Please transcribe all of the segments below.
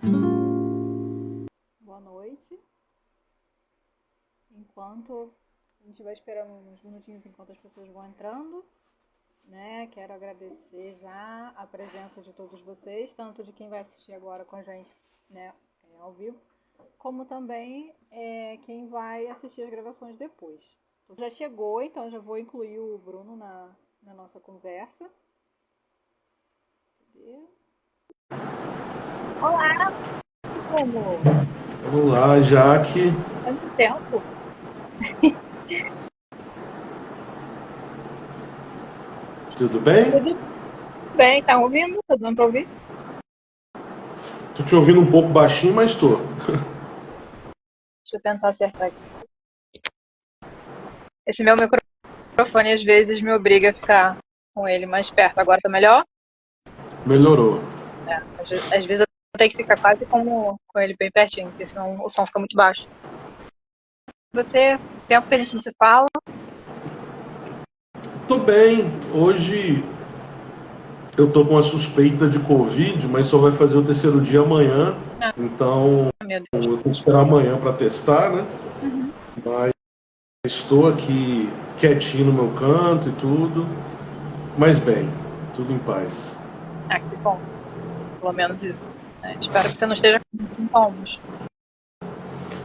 Boa noite. Enquanto a gente vai esperando uns minutinhos enquanto as pessoas vão entrando, né? Quero agradecer já a presença de todos vocês, tanto de quem vai assistir agora com a gente, né, ao vivo, como também quem vai assistir as gravações depois. Já chegou, então já vou incluir o Bruno na nossa conversa. Olá, como? Olá, Jaque. Quanto tempo? Tudo bem? Tudo bem, tá ouvindo? Tá dando pra ouvir? Tô te ouvindo um pouco baixinho, mas tô. Deixa eu tentar acertar aqui. Esse meu microfone às vezes me obriga a ficar com ele mais perto. Agora tá melhor? Melhorou. Às vezes eu tenho que ficar quase com ele bem pertinho, porque senão o som fica muito baixo. Você, tempo que a gente não se fala. Tô bem. Hoje eu tô com a suspeita de Covid, mas só vai fazer o terceiro dia amanhã. Então Meu Deus. eu tenho que esperar amanhã para testar, né? Uhum. Mas estou aqui quietinho no meu canto e tudo. Mas bem, tudo em paz. Ah, que bom. Pelo menos isso. Espero que você não esteja com sintomas.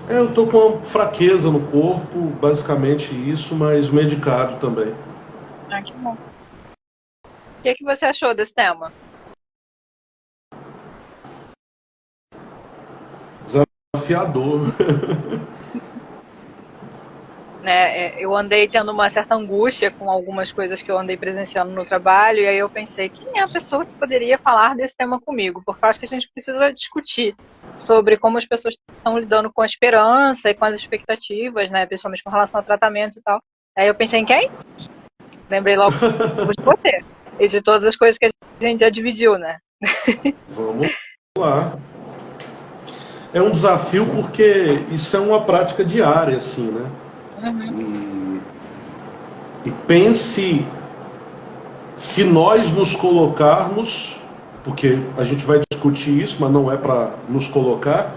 Eu tô com uma fraqueza no corpo, basicamente isso, mas medicado também. Ah, que bom. O que você achou desse tema? Desafiador. Né, eu andei tendo uma certa angústia com algumas coisas que eu andei presenciando no trabalho, e aí eu pensei, quem é a pessoa que poderia falar desse tema comigo? Porque eu acho que a gente precisa discutir sobre como as pessoas estão lidando com a esperança e com as expectativas, né, principalmente com relação a tratamentos e tal. Aí eu pensei em quem? Lembrei logo de você, e de todas as coisas que a gente já dividiu, né? Vamos lá. É um desafio porque isso é uma prática diária, assim, né? Uhum. E pense se nós nos colocarmos, porque a gente vai discutir isso, mas não é para nos colocar,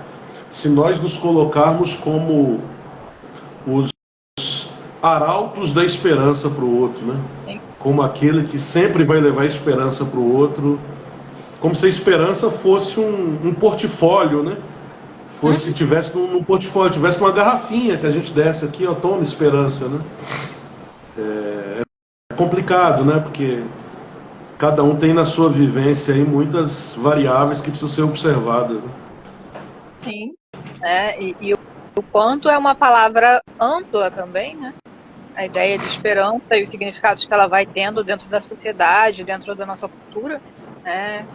se nós nos colocarmos como os arautos da esperança para o outro, né? Como aquele que sempre vai levar esperança para o outro, como se a esperança fosse um portfólio, né? Fosse, tivesse no portfólio, tivesse uma garrafinha que a gente desse aqui, ó, toma esperança, né? É complicado, né? Porque cada um tem na sua vivência aí muitas variáveis que precisam ser observadas, né? Sim, né? E o quanto é uma palavra ampla também, né? A ideia de esperança e os significados que ela vai tendo dentro da sociedade, dentro da nossa cultura, né?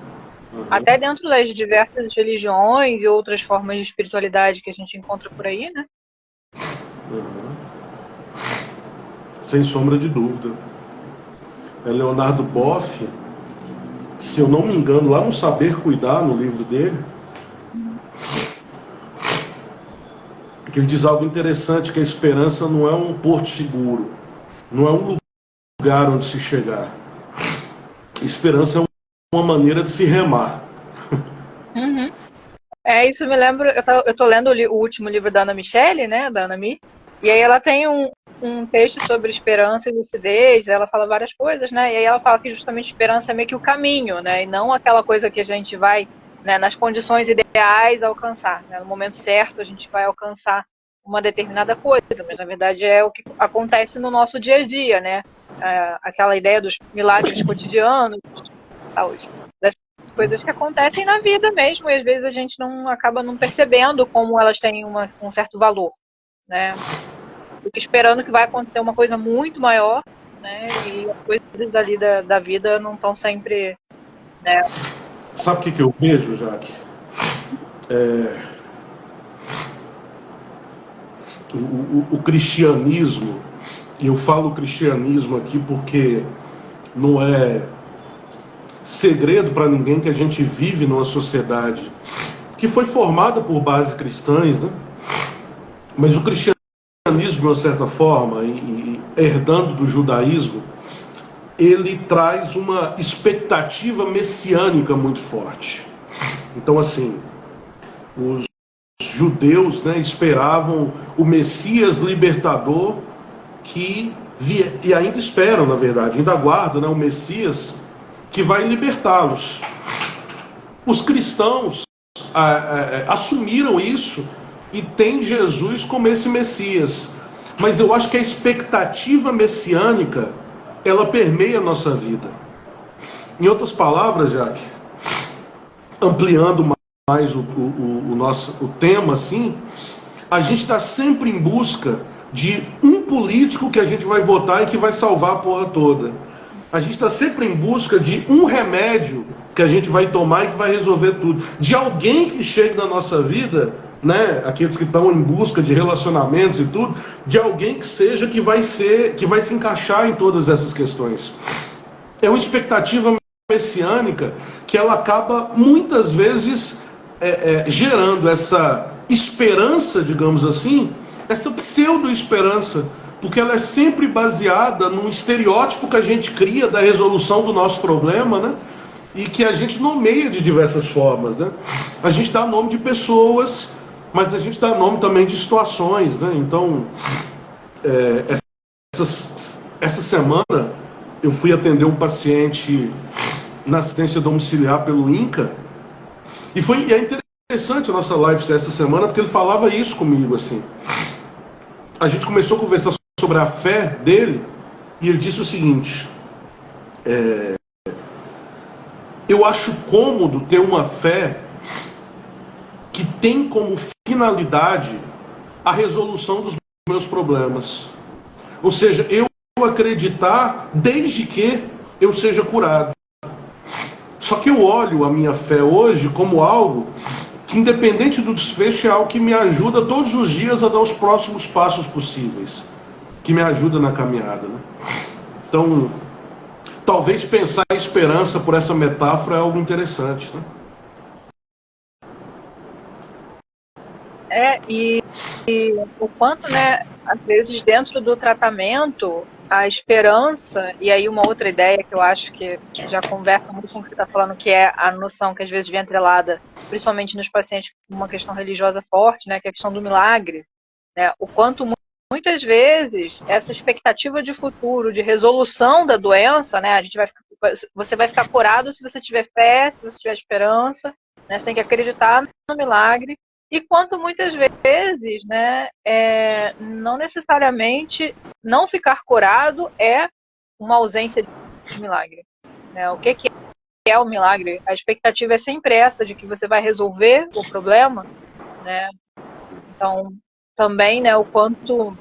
Até dentro das diversas religiões e outras formas de espiritualidade que a gente encontra por aí, né? Sem sombra de dúvida. É Leonardo Boff, se eu não me engano, lá no Saber Cuidar, no livro dele, que ele diz algo interessante, que a esperança não é um porto seguro, não é um lugar onde se chegar. Esperança é uma maneira de se remar. Uhum. Isso me lembra, eu tô lendo o último livro da Ana Michele, né, da Ana Mi, e aí ela tem um texto sobre esperança e lucidez, ela fala várias coisas, né, e aí ela fala que justamente esperança é meio que o caminho, né, e não aquela coisa que a gente vai, né, nas condições ideais alcançar, né, no momento certo a gente vai alcançar uma determinada coisa, mas na verdade é o que acontece no nosso dia a dia, né, aquela ideia dos milagres cotidianos, saúde, das coisas que acontecem na vida mesmo, e às vezes a gente não acaba não percebendo como elas têm um certo valor, né? Fico esperando que vai acontecer uma coisa muito maior, né? E as coisas ali da vida não estão sempre, né? Sabe o que eu vejo, Jaque? O cristianismo, e eu falo cristianismo aqui porque não é segredo para ninguém que a gente vive numa sociedade que foi formada por bases cristãs, né? Mas o cristianismo, de uma certa forma, e herdando do judaísmo, ele traz uma expectativa messiânica muito forte. Então, assim, Os judeus, né, esperavam o Messias libertador que via, e ainda esperam, na verdade, ainda aguardam, né, o Messias que vai libertá-los. Os cristãos assumiram isso e têm Jesus como esse Messias. Mas eu acho que a expectativa messiânica, ela permeia a nossa vida. Em outras palavras, Jaque, ampliando mais o tema, assim, a gente está sempre em busca de um político que a gente vai votar e que vai salvar a porra toda. A gente está sempre em busca de um remédio que a gente vai tomar e que vai resolver tudo. De alguém que chegue na nossa vida, né, aqueles que estão em busca de relacionamentos e tudo, de alguém que seja que vai se encaixar em todas essas questões. É uma expectativa messiânica que ela acaba muitas vezes gerando essa esperança, digamos assim, essa pseudo-esperança, porque ela é sempre baseada num estereótipo que a gente cria da resolução do nosso problema, né? E que a gente nomeia de diversas formas, né? A gente dá nome de pessoas, mas a gente dá nome também de situações, né? Então, essa semana eu fui atender um paciente na assistência domiciliar pelo INCA, e é interessante a nossa live essa semana, porque ele falava isso comigo, assim. A gente começou a conversar sobre a fé dele, e ele disse o seguinte: eu acho cômodo ter uma fé que tem como finalidade a resolução dos meus problemas. Ou seja, eu acreditar desde que eu seja curado. Só que eu olho a minha fé hoje como algo que, independente do desfecho, é algo que me ajuda todos os dias a dar os próximos passos possíveis, que me ajuda na caminhada, né? Então, talvez pensar a esperança por essa metáfora é algo interessante, né? E o quanto, né, às vezes dentro do tratamento, a esperança, e aí uma outra ideia que eu acho que já conversa muito com o que você está falando, que é a noção que às vezes vem atrelada, principalmente nos pacientes com uma questão religiosa forte, né, que é a questão do milagre, né, o quanto muitas vezes essa expectativa de futuro, de resolução da doença, né, você vai ficar curado se você tiver fé, se você tiver esperança, né, você tem que acreditar no milagre. E quanto muitas vezes, né, não necessariamente não ficar curado é uma ausência de milagre, né? O que é o milagre? A expectativa é sempre essa, de que você vai resolver o problema, né? Então, também, né, o quanto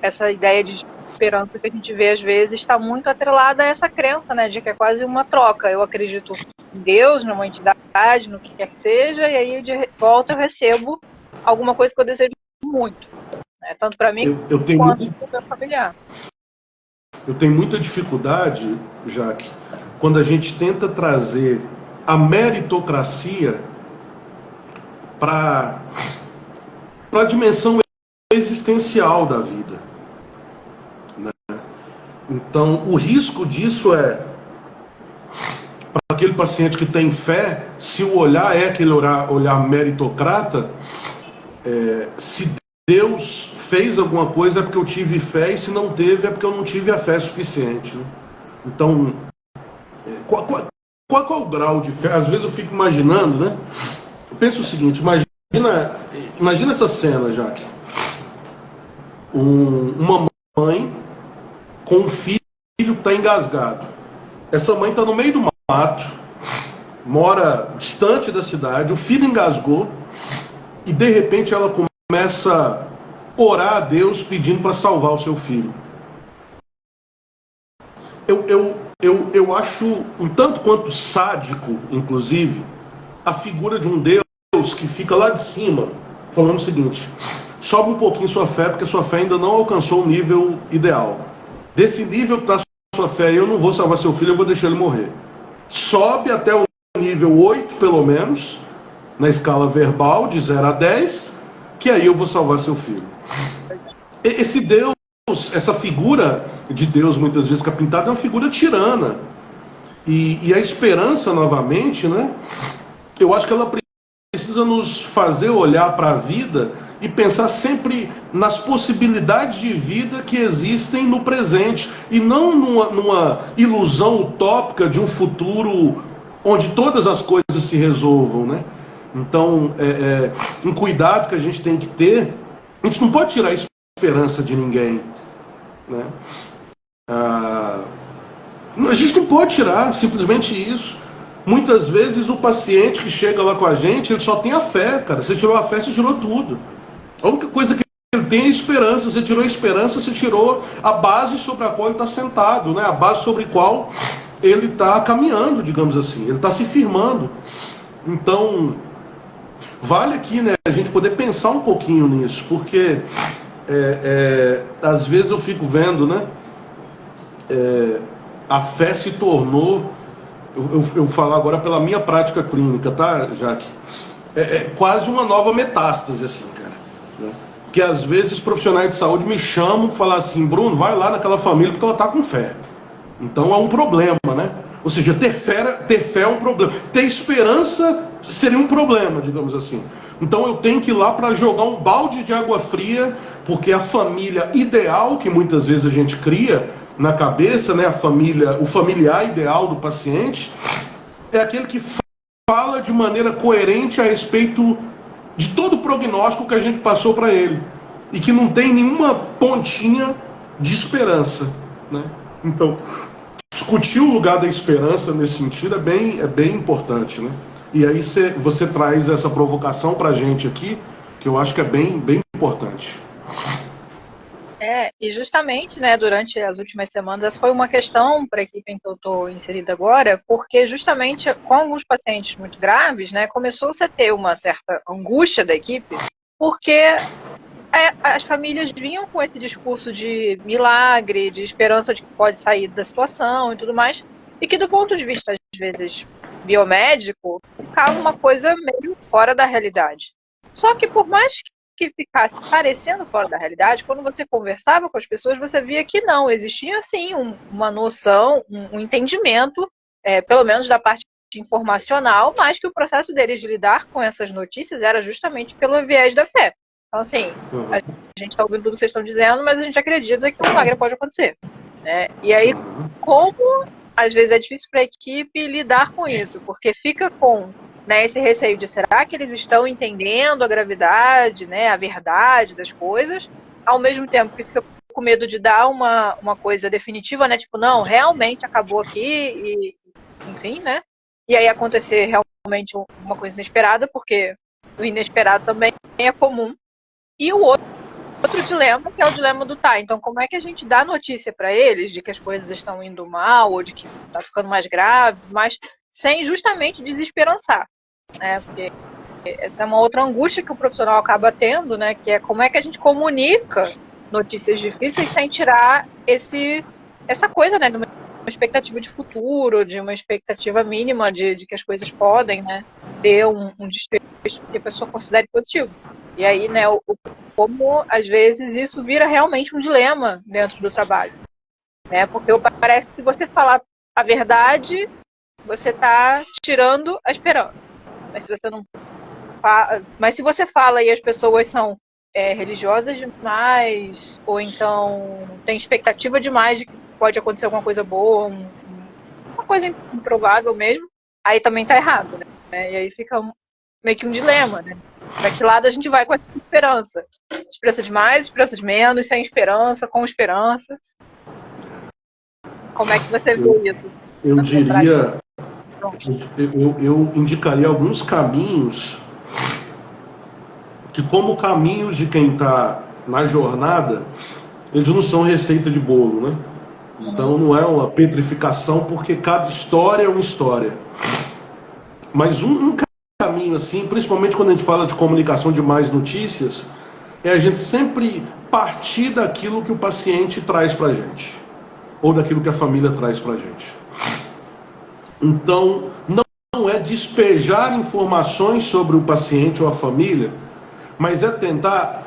essa ideia de esperança que a gente vê às vezes está muito atrelada a essa crença, né, de que é quase uma troca. Eu acredito em Deus, numa entidade, no que quer que seja, e aí de volta eu recebo alguma coisa que eu desejo muito, né, tanto para mim quanto para o meu familiar. Eu tenho muita dificuldade, Jaque, quando a gente tenta trazer a meritocracia para a dimensão existencial da vida, né? Então, o risco disso é, para aquele paciente que tem fé, se o olhar é aquele olhar meritocrata, se Deus fez alguma coisa é porque eu tive fé, e se não teve é porque eu não tive a fé suficiente, né? Então, qual é o grau de fé? Às vezes eu fico imaginando, né? Eu penso o seguinte: imagina essa cena, Jaque. Uma mãe com um filho que está engasgado. Essa mãe está no meio do mato, mora distante da cidade, o filho engasgou, e de repente ela começa a orar a Deus pedindo para salvar o seu filho. Eu acho um tanto quanto sádico, inclusive, a figura de um Deus que fica lá de cima falando o seguinte: sobe um pouquinho sua fé, porque sua fé ainda não alcançou o nível ideal. Desse nível que está a sua fé, eu não vou salvar seu filho, eu vou deixar ele morrer. Sobe até o nível 8, pelo menos, na escala verbal, de 0 a 10, que aí eu vou salvar seu filho. Esse Deus, essa figura de Deus, muitas vezes que é pintada, é uma figura tirana. E a esperança, novamente, né? Eu acho que ela precisa precisa nos fazer olhar para a vida e pensar sempre nas possibilidades de vida que existem no presente, e não numa ilusão utópica de um futuro onde todas as coisas se resolvam, né? Então, um cuidado que a gente tem que ter, a gente não pode tirar a esperança de ninguém, né? A gente não pode tirar, simplesmente isso. Muitas vezes o paciente que chega lá com a gente, ele só tem a fé, cara. Você tirou a fé, você tirou tudo. A única coisa que ele tem é a esperança. Você tirou a esperança, você tirou a base sobre a qual ele está sentado, né? A base sobre a qual ele está caminhando, digamos assim. Ele está se firmando. Então, vale aqui, né, a gente poder pensar um pouquinho nisso, porque às vezes eu fico vendo, né, a fé se tornou, eu falo agora pela minha prática clínica, tá, Jaque? Quase uma nova metástase, assim, cara, né? Que às vezes profissionais de saúde me chamam e falam assim: Bruno, vai lá naquela família porque ela está com fé. Então é um problema, né? Ou seja, ter fé é um problema. Ter esperança seria um problema, digamos assim. Então eu tenho que ir lá para jogar um balde de água fria, porque a família ideal, que muitas vezes a gente cria na cabeça, né, o familiar ideal do paciente, é aquele que fala de maneira coerente a respeito de todo o prognóstico que a gente passou para ele, e que não tem nenhuma pontinha de esperança, né? Então, discutir o lugar da esperança nesse sentido é bem importante, né? E aí você traz essa provocação para a gente aqui, que eu acho que é bem importante. E justamente, né, durante as últimas semanas, essa foi uma questão para a equipe em que eu estou inserida agora, porque justamente com alguns pacientes muito graves, né, começou-se a ter uma certa angústia da equipe, porque as famílias vinham com esse discurso de milagre, de esperança de que pode sair da situação e tudo mais, e que do ponto de vista, às vezes, biomédico, ficava uma coisa meio fora da realidade. Só que por mais que ficasse parecendo fora da realidade, quando você conversava com as pessoas, você via que não, existia sim uma noção, um entendimento, pelo menos da parte informacional, mas que o processo deles de lidar com essas notícias era justamente pelo viés da fé. Então, assim, a gente está ouvindo tudo que vocês estão dizendo, mas a gente acredita que um milagre pode acontecer, né? E aí, como às vezes é difícil para a equipe lidar com isso, porque fica com, né, esse receio de será que eles estão entendendo a gravidade, né, a verdade das coisas, ao mesmo tempo que fica com medo de dar uma coisa definitiva, né, tipo, não, realmente acabou aqui, e, enfim, né, e aí acontecer realmente uma coisa inesperada, porque o inesperado também é comum. E o outro dilema, que é o dilema do então como é que a gente dá notícia para eles de que as coisas estão indo mal, ou de que está ficando mais grave, mas sem justamente desesperançar, né? Porque essa é uma outra angústia que o profissional acaba tendo, né? Que é como é que a gente comunica notícias difíceis sem tirar essa coisa, né? De uma expectativa de futuro, de uma expectativa mínima de que as coisas podem, né, ter um desfecho que a pessoa considere positivo. E aí, né, como às vezes isso vira realmente um dilema dentro do trabalho, né? Porque parece que se você falar a verdade, você está tirando a esperança. Mas se você não mas se você fala e as pessoas são religiosas demais, ou então tem expectativa demais de que pode acontecer alguma coisa boa, uma coisa improvável mesmo, aí também tá errado, né? E aí fica meio que um dilema, né? Pra que lado a gente vai com essa esperança? Esperança de mais, esperança de menos, sem esperança, com esperança. Como é que você vê isso? Eu diria, eu indicaria alguns caminhos que, como caminhos de quem está na jornada, eles não são receita de bolo, né? Então não é uma petrificação, porque cada história é uma história. Mas um caminho assim, principalmente quando a gente fala de comunicação de mais notícias, é a gente sempre partir daquilo que o paciente traz pra gente, ou daquilo que a família traz pra gente. Então, não é despejar informações sobre o paciente ou a família, mas é tentar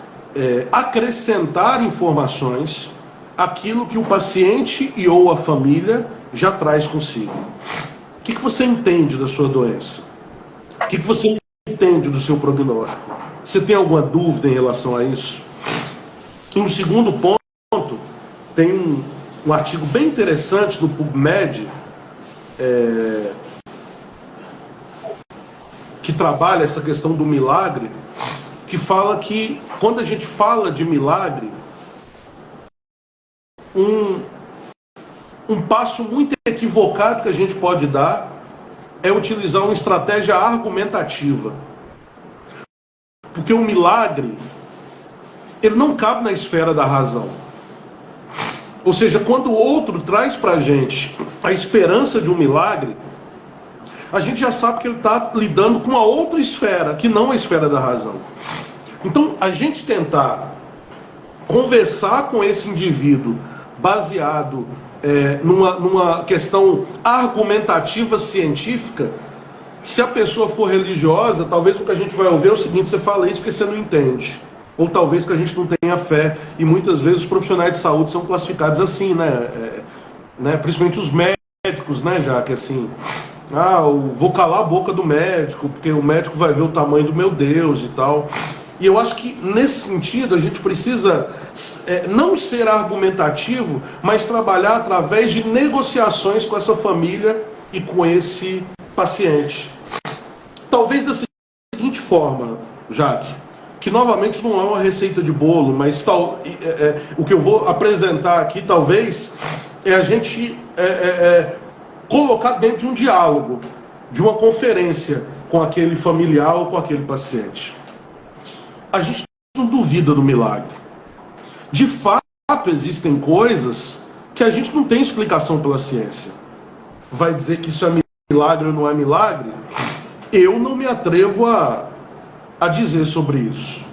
acrescentar informações àquilo que o paciente e ou a família já traz consigo. O que você entende da sua doença? O que você entende do seu prognóstico? Você tem alguma dúvida em relação a isso? E um segundo ponto, tem um artigo bem interessante no PubMed, que trabalha essa questão do milagre, que fala que quando a gente fala de milagre, um passo muito equivocado que a gente pode dar é utilizar uma estratégia argumentativa. Porque o milagre, ele não cabe na esfera da razão. Ou seja, quando o outro traz para a gente a esperança de um milagre, a gente já sabe que ele está lidando com uma outra esfera, que não a esfera da razão. Então, a gente tentar conversar com esse indivíduo baseado numa questão argumentativa científica, se a pessoa for religiosa, talvez o que a gente vai ouvir é o seguinte: você fala isso porque você não entende. Ou talvez que a gente não tenha fé. E muitas vezes os profissionais de saúde são classificados assim, né? Principalmente os médicos, né, já que assim, eu vou calar a boca do médico, porque o médico vai ver o tamanho do meu Deus e tal. E eu acho que nesse sentido a gente precisa não ser argumentativo, mas trabalhar através de negociações com essa família e com esse paciente. Talvez da seguinte forma, Jaque, que novamente não é uma receita de bolo, mas o que eu vou apresentar aqui talvez é a gente colocar dentro de um diálogo, de uma conferência com aquele familiar ou com aquele paciente. A gente não duvida do milagre. De fato, existem coisas que a gente não tem explicação pela ciência. Vai dizer que isso é milagre ou não é milagre? Eu não me atrevo a dizer sobre isso.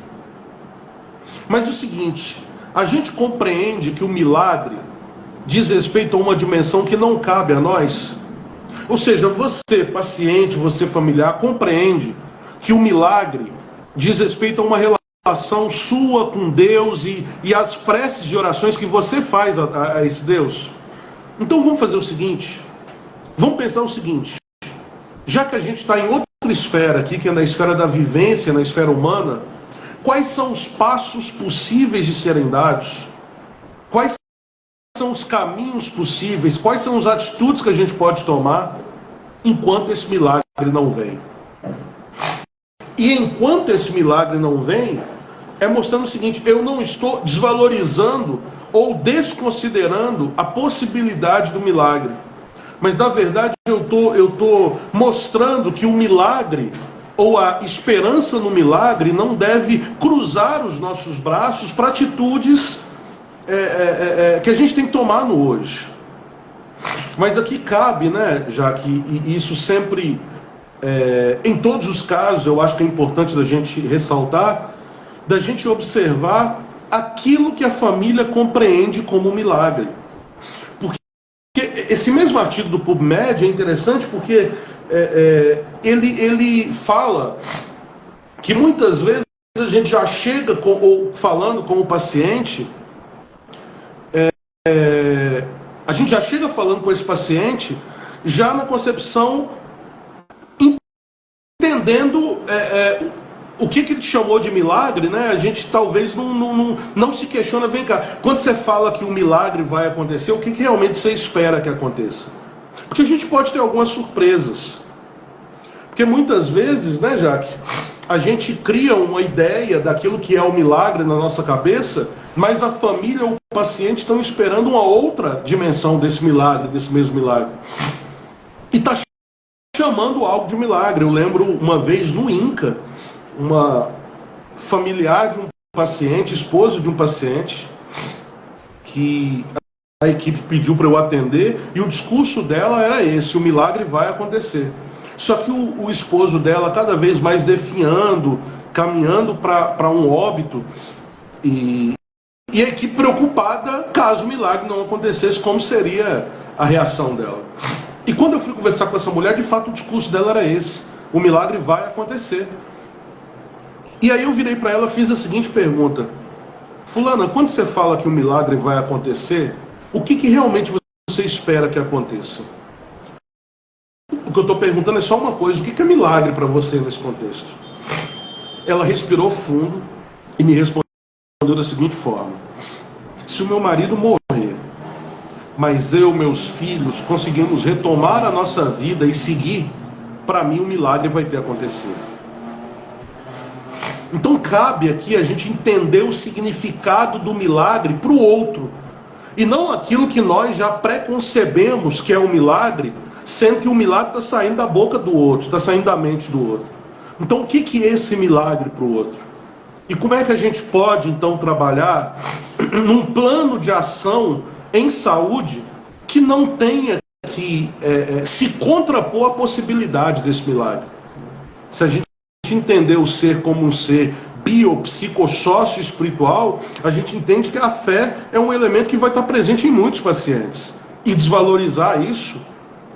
Mas é o seguinte, a gente compreende que o milagre diz respeito a uma dimensão que não cabe a nós. Ou seja, você, paciente, você familiar, compreende que o milagre diz respeito a uma relação sua com Deus e as preces de orações que você faz a esse Deus. Então vamos fazer o seguinte, vamos pensar o seguinte, já que a gente está em outra esfera aqui, que é na esfera da vivência, na esfera humana, quais são os passos possíveis de serem dados? Quais são os caminhos possíveis? Quais são as atitudes que a gente pode tomar enquanto esse milagre não vem? E enquanto esse milagre não vem, é mostrando o seguinte: eu não estou desvalorizando ou desconsiderando a possibilidade do milagre. Mas na verdade eu tô mostrando que o milagre ou a esperança no milagre não deve cruzar os nossos braços para atitudes que a gente tem que tomar no hoje. Mas aqui cabe, né, já que isso sempre, em todos os casos, eu acho que é importante da gente ressaltar, da gente observar aquilo que a família compreende como milagre. Porque esse mesmo artigo do PubMed é interessante porque ele fala que muitas vezes a gente já chega falando com o paciente, a gente já chega falando com esse paciente já na concepção, entendendo o que ele chamou de milagre, né? A gente talvez não se questiona, vem cá, quando você fala que o milagre vai acontecer, o que realmente você espera que aconteça? Porque a gente pode ter algumas surpresas. Porque muitas vezes, né, Jaque, a gente cria uma ideia daquilo que é o milagre na nossa cabeça, mas a família ou o paciente estão esperando uma outra dimensão desse milagre, desse mesmo milagre. E está chamando algo de milagre. Eu lembro uma vez no INCA, uma familiar de um paciente, esposa de um paciente, que a equipe pediu para eu atender, e o discurso dela era esse: o milagre vai acontecer. Só que o esposo dela cada vez mais definhando, caminhando para um óbito, e a equipe preocupada caso o milagre não acontecesse, como seria a reação dela. E quando eu fui conversar com essa mulher, de fato o discurso dela era esse: o milagre vai acontecer. E aí eu virei para ela e fiz a seguinte pergunta: fulana, quando você fala que o milagre vai acontecer, o que realmente você espera que aconteça? O que eu estou perguntando é só uma coisa: o que é milagre para você nesse contexto? ela respirou fundo e me respondeu da seguinte forma: se o meu marido morrer, mas eu, meus filhos, conseguimos retomar a nossa vida e seguir, para mim um milagre vai ter acontecido. Então cabe aqui a gente entender o significado do milagre para o outro, e não aquilo que nós já preconcebemos que é um milagre, sendo que o milagre está saindo da boca do outro, está saindo da mente do outro. Então o que é esse milagre para o outro? E como é que a gente pode então trabalhar num plano de ação em saúde que não tenha que se contrapor à possibilidade desse milagre? Se a gente entender o ser como um ser biopsicossócio espiritual, a gente entende que a fé é um elemento que vai estar presente em muitos pacientes. E desvalorizar isso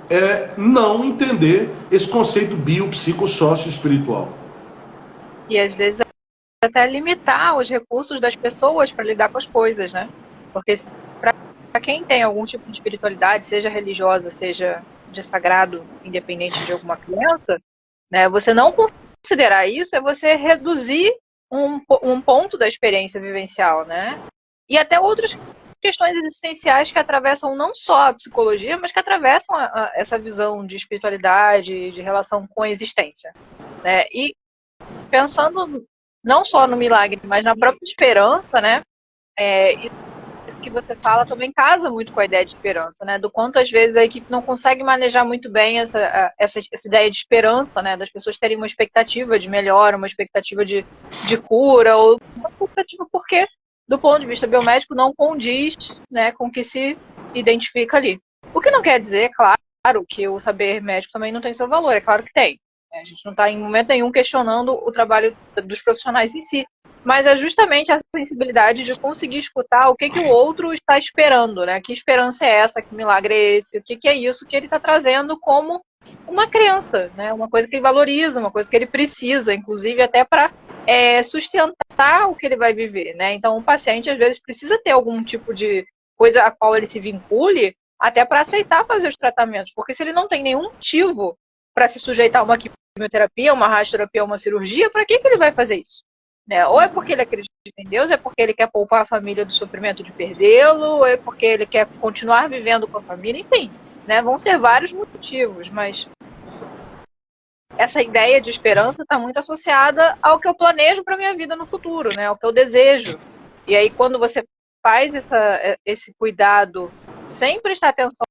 é não entender esse conceito biopsicossócio espiritual. E às vezes até limitar os recursos das pessoas para lidar com as coisas, né? Porque para quem tem algum tipo de espiritualidade, seja religiosa, seja de sagrado, independente de alguma crença, né? Você não considerar isso é você reduzir um ponto da experiência vivencial, né? E até outras questões existenciais que atravessam não só a psicologia, mas que atravessam essa visão de espiritualidade, de relação com a existência, né? E pensando não só no milagre, mas na própria esperança, né? Isso que você fala também casa muito com a ideia de esperança, né? Do quanto às vezes a equipe não consegue manejar muito bem essa ideia de esperança, né? Das pessoas terem uma expectativa de melhora, uma expectativa de cura, ou uma expectativa porque, do ponto de vista biomédico, não condiz, né, com o que se identifica ali. O que não quer dizer, claro, que o saber médico também não tem seu valor, é claro que tem. A gente não está em momento nenhum questionando o trabalho dos profissionais em si, mas é justamente essa sensibilidade de conseguir escutar o que o outro está esperando, né? Que esperança é essa? Que milagre é esse? O que é isso que ele está trazendo como uma crença, né? Uma coisa que ele valoriza, uma coisa que ele precisa, inclusive até para sustentar o que ele vai viver, né? Então o paciente às vezes precisa ter algum tipo de coisa a qual ele se vincule até para aceitar fazer os tratamentos, porque se ele não tem nenhum motivo para se sujeitar a uma quimioterapia, uma radioterapia, uma cirurgia, para que ele vai fazer isso? Né? Ou é porque ele acredita em Deus, é porque ele quer poupar a família do sofrimento de perdê-lo, ou é porque ele quer continuar vivendo com a família, enfim, né? Vão ser vários motivos, mas essa ideia de esperança está muito associada ao que eu planejo para a minha vida no futuro, né? Ao que eu desejo. E aí, quando você faz esse cuidado, sem prestar atenção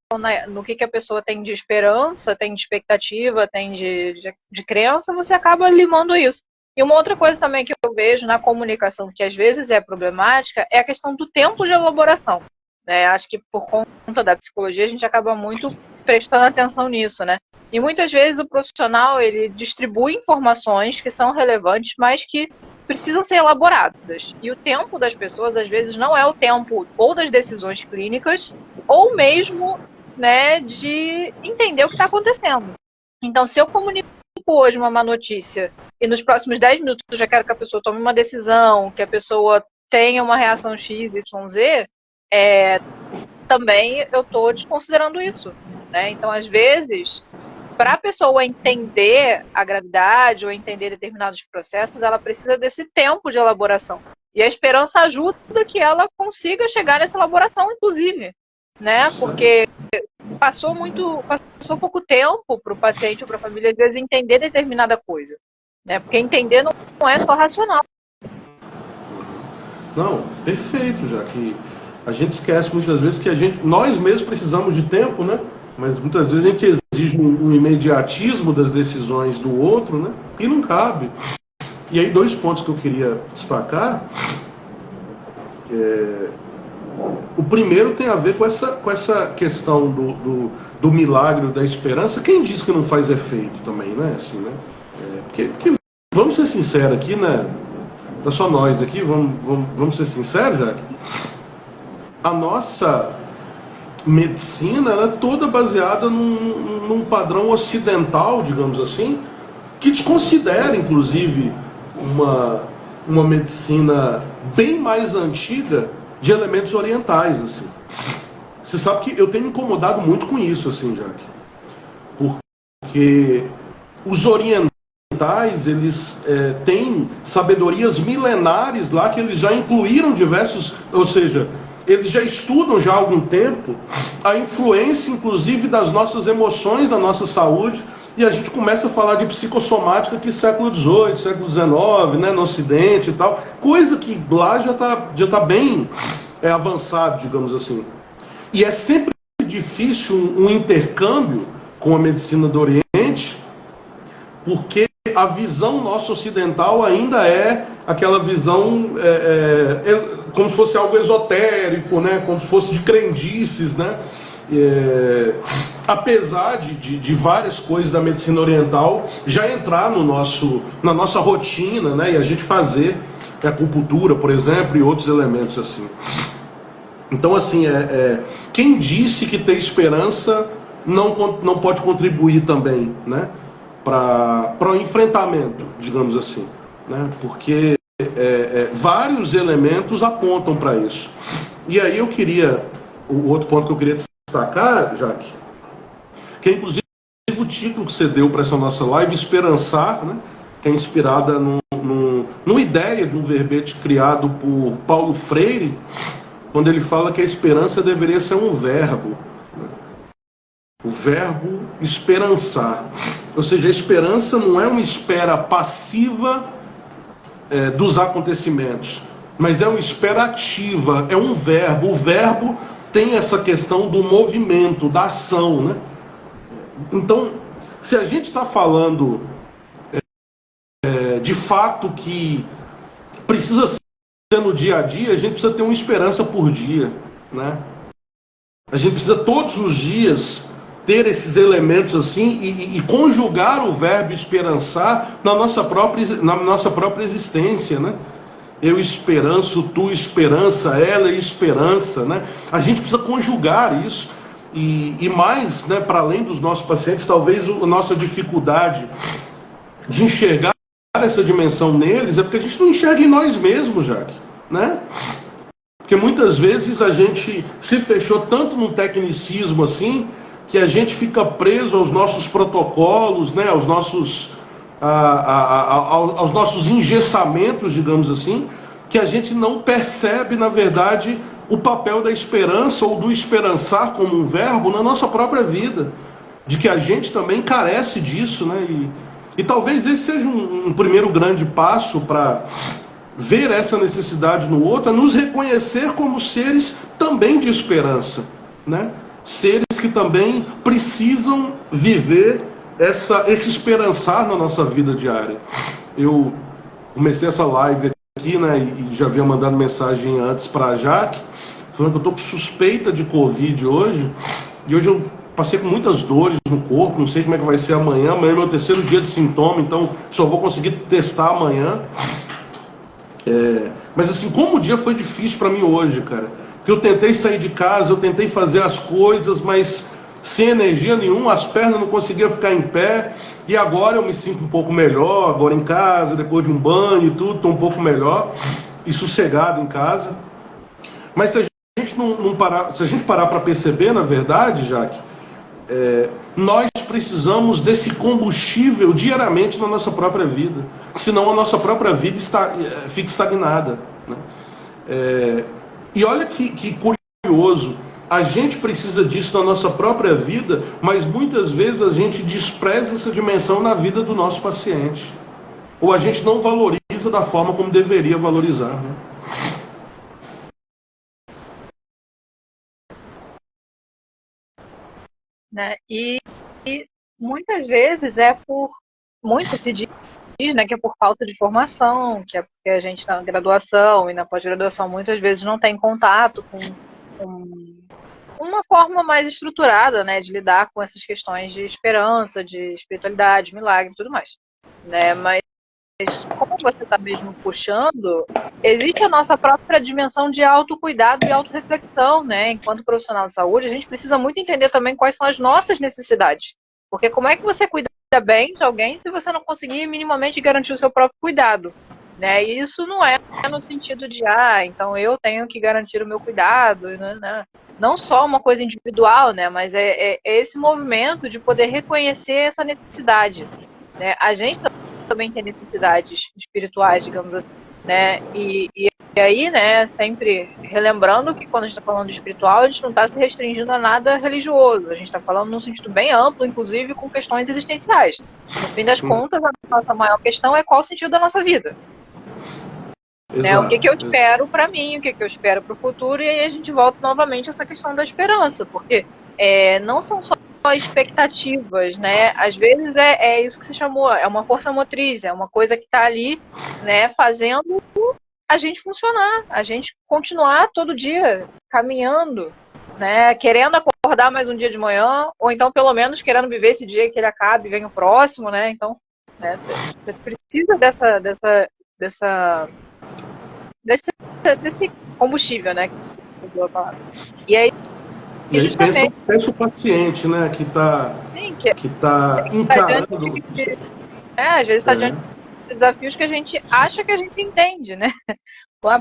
no que a pessoa tem de esperança, tem de expectativa, tem de crença, você acaba limando isso. E uma outra coisa também que eu vejo na comunicação, que às vezes é problemática, é a questão do tempo de elaboração. Né? Acho que por conta da psicologia a gente acaba muito prestando atenção nisso, né? E muitas vezes o profissional ele distribui informações que são relevantes, mas que precisam ser elaboradas. E o tempo das pessoas, às vezes, não é o tempo ou das decisões clínicas, ou mesmo, né, de entender o que está acontecendo. Então, se eu comunico hoje uma má notícia e nos próximos 10 minutos eu já quero que a pessoa tome uma decisão, que a pessoa tenha uma reação X, Y, Z, também eu estou desconsiderando isso. Né? Então, às vezes, para a pessoa entender a gravidade ou entender determinados processos, ela precisa desse tempo de elaboração. E a esperança ajuda que ela consiga chegar nessa elaboração, inclusive. Né? Porque passou pouco tempo para o paciente ou para a família, às vezes, entender determinada coisa. Né? Porque entender não é só racional. Não, perfeito, já que a gente esquece muitas vezes que nós mesmos precisamos de tempo, né? Mas muitas vezes a gente exige um imediatismo das decisões do outro, né? E não cabe. E aí 2 pontos que eu queria destacar. O primeiro tem a ver com essa questão do milagre, da esperança. Quem diz que não faz efeito também, né? Assim, né? Porque vamos ser sinceros aqui, né? Não é só nós aqui, vamos ser sinceros, Jaque. A nossa medicina ela é toda baseada num padrão ocidental, digamos assim, que desconsidera, inclusive, uma medicina bem mais antiga de elementos orientais, assim. Você sabe que eu tenho me incomodado muito com isso, assim, Jaque. Porque os orientais orientais, eles têm sabedorias milenares lá que eles já incluíram diversos, ou seja, eles já estudam já há algum tempo a influência, inclusive, das nossas emoções na nossa saúde, e a gente começa a falar de psicossomática aqui século XVIII, século XIX, né, no Ocidente e tal, coisa que lá já tá bem avançado, digamos assim. E é sempre difícil um intercâmbio com a medicina do Oriente, porque a visão nossa ocidental ainda é aquela visão como se fosse algo esotérico, né? Como se fosse de crendices, né? Apesar de várias coisas da medicina oriental já entrar na nossa rotina, né? E a gente fazer acupuntura, por exemplo, e outros elementos assim. Então, assim, quem disse que ter esperança não pode contribuir também, né? Para o enfrentamento, digamos assim, né? Porque vários elementos apontam para isso. E aí o outro ponto que eu queria destacar, Jaque, que é inclusive o título que você deu para essa nossa live, Esperançar, né? Que é inspirada numa ideia de um verbete criado por Paulo Freire, quando ele fala que a esperança deveria ser um verbo. O verbo esperançar. Ou seja, a esperança não é uma espera passiva dos acontecimentos, mas é uma espera ativa, é um verbo. O verbo tem essa questão do movimento, da ação, né? Então, se a gente está falando de fato que precisa ser no dia a dia, a gente precisa ter uma esperança por dia, né? A gente precisa todos os dias ter esses elementos assim e conjugar o verbo esperançar na nossa própria existência, né? Eu esperanço, tu esperança, ela é esperança, né? A gente precisa conjugar isso e mais, né, para além dos nossos pacientes, talvez a nossa dificuldade de enxergar essa dimensão neles é porque a gente não enxerga em nós mesmos, Jaque, né? Porque muitas vezes a gente se fechou tanto num tecnicismo assim que a gente fica preso aos nossos protocolos, né, aos nossos engessamentos, digamos assim, que a gente não percebe, na verdade, o papel da esperança ou do esperançar como um verbo na nossa própria vida, de que a gente também carece disso, né? E talvez esse seja um primeiro grande passo para ver essa necessidade no outro, é nos reconhecer como seres também de esperança, né? Seres que também precisam viver esse esperançar na nossa vida diária. Eu comecei essa live aqui, né, e já havia mandado mensagem antes para a Jaque, falando que eu estou com suspeita de Covid hoje, e hoje eu passei com muitas dores no corpo, não sei como é que vai ser amanhã. Amanhã é meu terceiro dia de sintoma, então só vou conseguir testar amanhã. Mas assim, como o dia foi difícil para mim hoje, cara. Porque eu tentei sair de casa, eu tentei fazer as coisas, mas sem energia nenhuma, as pernas não conseguiam ficar em pé. E agora eu me sinto um pouco melhor, agora em casa, depois de um banho e tudo, estou um pouco melhor e sossegado em casa. Mas se a gente se a gente parar para perceber, na verdade, Jaque, nós precisamos desse combustível diariamente na nossa própria vida, senão a nossa própria vida fica estagnada, né? E olha que curioso, a gente precisa disso na nossa própria vida, mas muitas vezes a gente despreza essa dimensão na vida do nosso paciente, ou a gente não valoriza da forma como deveria valorizar, né? Né? E muitas vezes muito se diz, né, que é por falta de formação, que é porque a gente na graduação e na pós-graduação muitas vezes não tem contato com uma forma mais estruturada, né, de lidar com essas questões de esperança, de espiritualidade, milagre e tudo mais, né? Mas como você está mesmo puxando, existe a nossa própria dimensão de autocuidado e autorreflexão, né? Enquanto profissional de saúde, a gente precisa muito entender também quais são as nossas necessidades. Porque como é que você cuida bem de alguém se você não conseguir minimamente garantir o seu próprio cuidado, né? E isso não é no sentido de, então eu tenho que garantir o meu cuidado, né? Não só uma coisa individual, né? Mas é esse movimento de poder reconhecer essa necessidade, né? A gente também tem necessidades espirituais, digamos assim, né? E aí, né, sempre relembrando que quando a gente está falando de espiritual, a gente não está se restringindo a nada religioso, a gente está falando num sentido bem amplo, inclusive com questões existenciais. No fim das contas, a nossa maior questão é qual o sentido da nossa vida. Né? O que eu espero para mim, o que eu espero para o futuro, e aí a gente volta novamente a essa questão da esperança, porque não são só expectativas, né? Às vezes é isso que se chamou, é uma força motriz, é uma coisa que está ali, né, fazendo a gente funcionar, a gente continuar todo dia caminhando, né, querendo acordar mais um dia de manhã, ou então pelo menos querendo viver esse dia que ele acabe e venha o próximo, né? Então, né, você precisa desse combustível, né? E aí justamente... pensa o paciente, né, que está encarando. Às vezes está diante de desafios que a gente acha que a gente entende, né?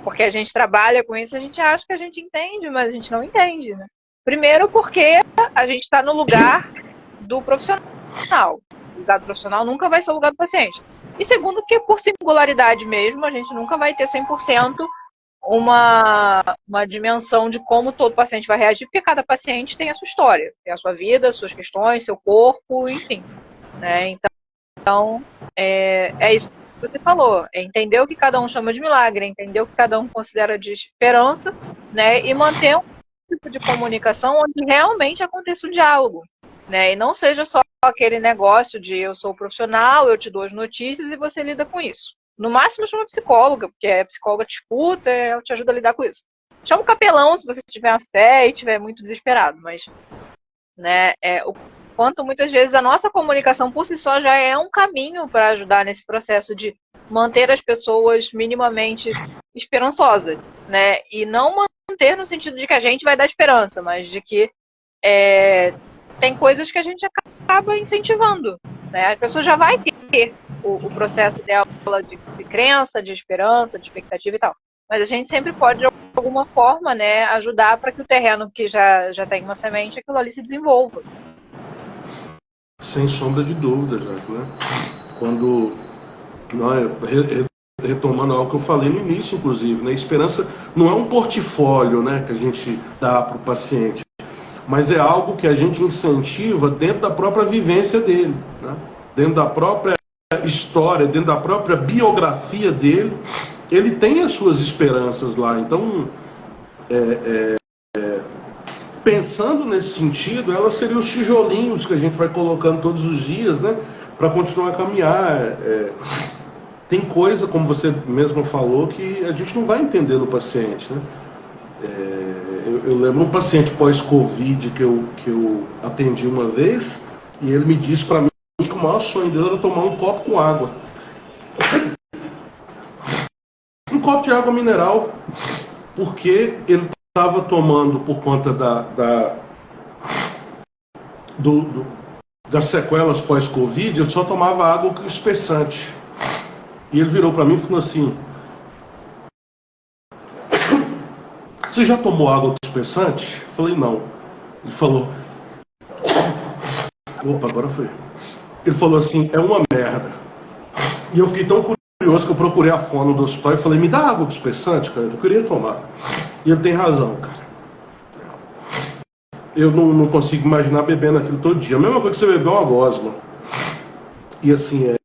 Porque a gente trabalha com isso, a gente acha que a gente entende, mas a gente não entende, né? Primeiro porque a gente está no lugar do profissional. O lugar do profissional nunca vai ser o lugar do paciente. E segundo, porque por singularidade mesmo, a gente nunca vai ter 100% uma dimensão de como todo paciente vai reagir, porque cada paciente tem a sua história, tem a sua vida, suas questões, seu corpo, enfim. Né? Então, é isso que você falou, é entender o que cada um chama de milagre, entender o que cada um considera de esperança, né? E manter um tipo de comunicação onde realmente aconteça o diálogo, né? E não seja só aquele negócio de eu sou profissional, eu te dou as notícias e você lida com isso. No máximo chama psicóloga, porque a psicóloga te escuta, ela te ajuda a lidar com isso. Chama o capelão se você tiver a fé e estiver muito desesperado, mas, né, o quanto muitas vezes a nossa comunicação por si só já é um caminho para ajudar nesse processo de manter as pessoas minimamente esperançosas, né? E não manter no sentido de que a gente vai dar esperança, mas de que tem coisas que a gente acaba incentivando, né? A pessoa já vai ter o processo dela de crença, de esperança, de expectativa e tal. Mas a gente sempre pode, de alguma forma, né, ajudar para que o terreno que já tem uma semente, aquilo ali se desenvolva. Sem sombra de dúvida, Jaque, né? Quando, retomando algo que eu falei no início, inclusive, né? Esperança não é um portfólio, né, que a gente dá para o paciente, mas é algo que a gente incentiva dentro da própria vivência dele, né? Dentro da própria história, dentro da própria biografia dele, ele tem as suas esperanças lá. Então, pensando nesse sentido, elas seriam os tijolinhos que a gente vai colocando todos os dias, né, para continuar a caminhar. Tem coisa, como você mesmo falou, que a gente não vai entender no paciente, né? Eu lembro um paciente pós-Covid que eu atendi uma vez, e ele me disse para mim que o maior sonho dele era tomar um copo com água. Um copo de água mineral, porque ele estava tomando, por conta das sequelas pós-Covid, ele só tomava água com espessante. E ele virou para mim e falou assim: você já tomou água com espessante? Eu falei, não. Ele falou... Opa, agora foi. Ele falou assim, é uma merda. E eu fiquei tão curioso que eu procurei a fono do hospital e falei, me dá água com espessante, cara, eu queria tomar. E ele tem razão, cara. Eu não consigo imaginar bebendo aquilo todo dia. A mesma coisa que você beber uma gosma. E assim,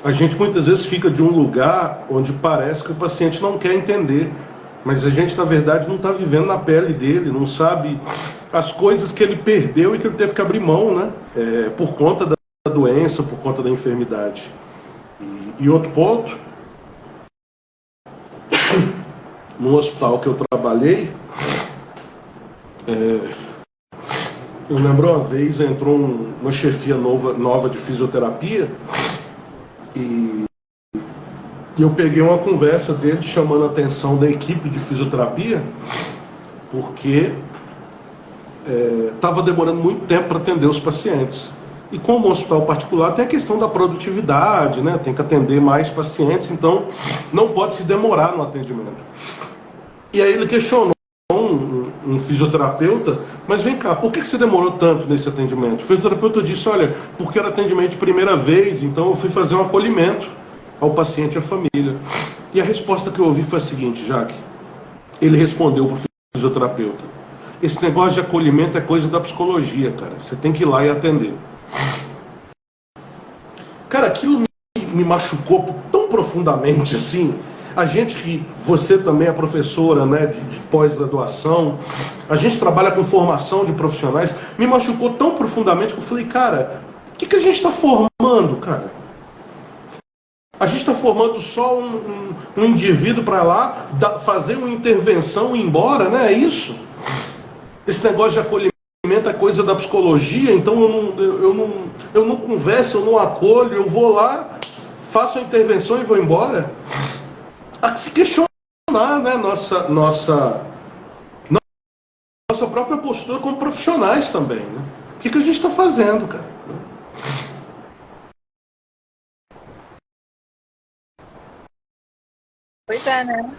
a gente muitas vezes fica de um lugar onde parece que o paciente não quer entender. Mas a gente, na verdade, não está vivendo na pele dele, não sabe as coisas que ele perdeu e que ele teve que abrir mão, né? Por conta da doença, por conta da enfermidade. E outro ponto, no hospital que eu trabalhei, eu lembro uma vez, entrou uma chefia nova de fisioterapia e eu peguei uma conversa dele chamando a atenção da equipe de fisioterapia, porque estava demorando muito tempo para atender os pacientes. E como o hospital particular tem a questão da produtividade, né? Tem que atender mais pacientes, então não pode se demorar no atendimento. E aí ele questionou um fisioterapeuta, mas vem cá, por que você demorou tanto nesse atendimento? O fisioterapeuta disse, olha, porque era atendimento de primeira vez, então eu fui fazer um acolhimento ao paciente e à família. E a resposta que eu ouvi foi a seguinte, Jaque. Ele respondeu para o fisioterapeuta, esse negócio de acolhimento é coisa da psicologia, cara. Você tem que ir lá e atender. Cara, aquilo me machucou tão profundamente assim. A gente que, você também é professora, né, de pós-graduação, a gente trabalha com formação de profissionais, me machucou tão profundamente que eu falei, cara, o que a gente está formando, cara? A gente está formando só um indivíduo para lá, fazer uma intervenção e ir embora, né? É isso? Esse negócio de acolhimento é coisa da psicologia, então eu não converso, eu não acolho, eu vou lá, faço a intervenção e vou embora. Há que se questionar, né, nossa própria postura como profissionais também, né? O que a gente está fazendo, cara? Pois é, né?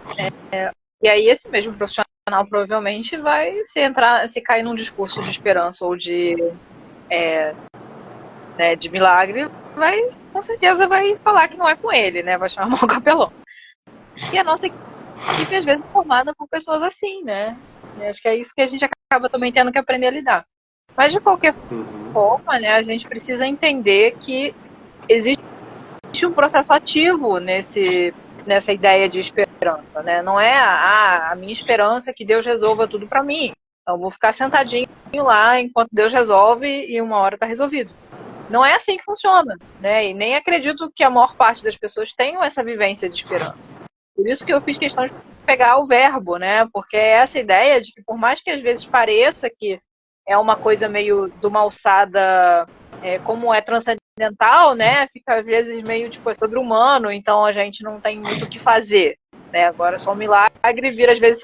E aí esse mesmo profissional provavelmente vai se cair num discurso de esperança ou né, de milagre, com certeza vai falar que não é com ele, né? Vai chamar o capelão. E a nossa equipe às vezes é formada por pessoas assim, né? E acho que é isso que a gente acaba também tendo que aprender a lidar. Mas de qualquer forma, né, a gente precisa entender que existe um processo ativo nessa ideia de esperança, né? Não é a minha esperança é que Deus resolva tudo para mim. Então eu vou ficar sentadinho lá enquanto Deus resolve e uma hora está resolvido. Não é assim que funciona, né? E nem acredito que a maior parte das pessoas tenham essa vivência de esperança. Por isso que eu fiz questão de pegar o verbo, né? Porque é essa ideia de que por mais que às vezes pareça que é uma coisa meio de uma alçada, como é transcendental, né? Fica às vezes meio tipo sobre-humano, então a gente não tem muito o que fazer, né? Agora só um milagre vira às vezes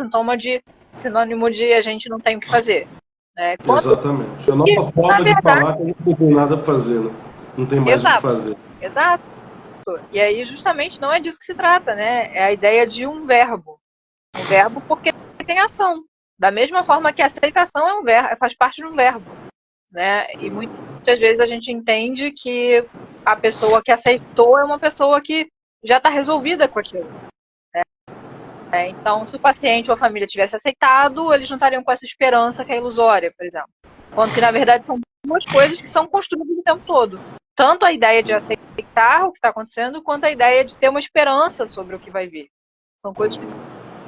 sinônimo de a gente não tem o que fazer. Né? Exatamente. A nova forma de falar que a gente não tem nada a fazer, né? Não tem mais o que fazer. Exato. E aí justamente não é disso que se trata, né? É a ideia de um verbo. Um verbo porque tem ação. Da mesma forma que a aceitação é um verbo, faz parte de um verbo, né? E muitas vezes a gente entende que a pessoa que aceitou é uma pessoa que já está resolvida com aquilo. Né? Então, se o paciente ou a família tivesse aceitado, eles não estariam com essa esperança que é ilusória, por exemplo. Quando que, na verdade, são duas coisas que são construídas o tempo todo. Tanto a ideia de aceitar o que está acontecendo, quanto a ideia de ter uma esperança sobre o que vai vir. São coisas que